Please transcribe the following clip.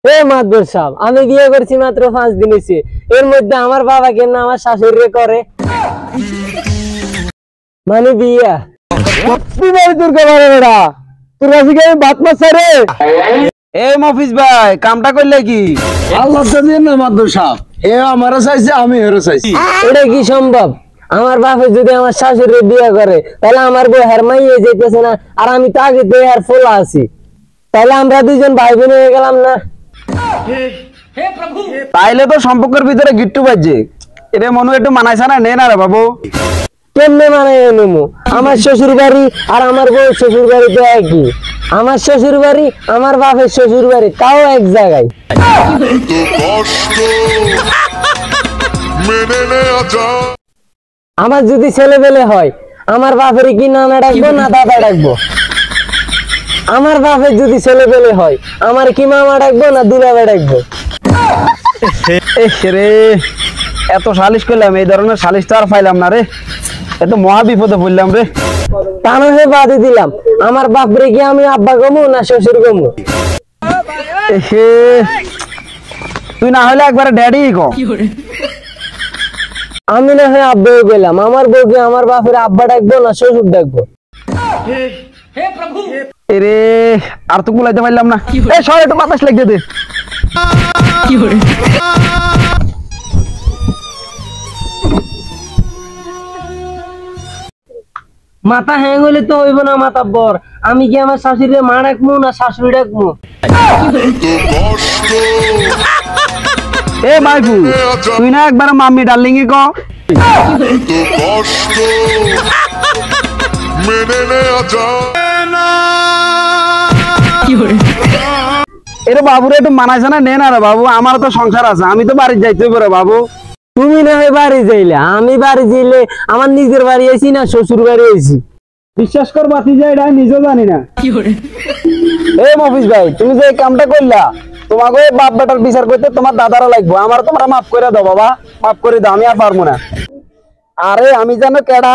মাদবর সাহেব, আমি বিয়ে করছি মাত্র 5 দিন হয়েছে, এর মধ্যে আমার বাবা কেন আমার শাশুড়ি করে মানে বিয়া তোর কাছে কি আমি ভাত মাছ রে? এই মফিজ ভাই কামটা করলে কি? আল্লাহ না মাদবর সাহেব, এ আমারও চাইছে আমি এরও চাইছি। এটা কি সম্ভব? আমার বাপে যদি আমার শাশুড়ি বিয়ে করে তাহলে আমার বউ হেরমাইয়ে যেতেছে না, আর আমি তো আগে দিয়ে আর ফোলা আছি, তাহলে আমরা দুইজন ভাই বোন হয়ে গেলাম না? তাইলে তো সম্পর্কের ভিতরে গিট্টু বাজছে, এটা মনে একটু মানাইছে না, নে না রে বাবু। কেমনে মানাই নেবো? আমার শ্বশুর বাড়ি আর আমার বউ শ্বশুর বাড়ি তো একই, আমার শ্বশুর বাড়ি আমার বাপের শ্বশুর বাড়ি তাও এক জায়গায়। আমার যদি ছেলে পেলে হয় আমার বাপের কি নানা ডাকবো না দাদা ডাকবো? আমার বাপের যদি ছেলে পেলে হয় আমার কি মামা ডাকবো না দুলাভাই ডাকবো? রে এত সালিশ করলাম, এই ধরনের সালিশ তো আর পাইলাম না রে, এত মহা বিপদে পড়লাম রে। তা না হয়ে বাদে দিলাম, আমার বাপরে কি আমি আব্বা গমু না শ্বশুর গমু? তুই না হলে একবারে ড্যাডি ক। আমি না হয় আব্বাও গেলাম, আমার বউকে আমার বাপের আব্বা ডাকবো না শ্বশুর ডাকবো? রে আর তো কুলাইতে পারলাম না, এই সর একটু বাতাস লাগিয়ে দে। মাথা হ্যাং হইলে তো হইব না মাতাব্বর, আমি কি আমার শাশুড়ি মা ডাকবো না শাশুড়ি ডাকবো? এ মাইকু তুই না একবার মাম্মি ডার্লিং ক। এরে বাবুরে একটু মানাইছে না, নে না রে বাবু, আমার তো সংসার আছে, আমি তো বাড়ি যাইতে পারে বাবু। তুমি না হয় বাড়ি যাইলে, আমি বাড়ি যাইলে আমার নিজের বাড়ি আইছি না শ্বশুর বাড়ি আইছি? বিশ্বাস কর বাতি যায় এটা নিজেও জানি না। এই মফিজ ভাই তুমি যে কামটা করলা, তোমাকে বাপ বেটার বিচার করতে তোমার দাদারা লাগবো, আমার তোমরা মাফ করে দাও বাবা, মাফ করে দাও, আমি আর পারবো না। আরে আমি জানো কেডা?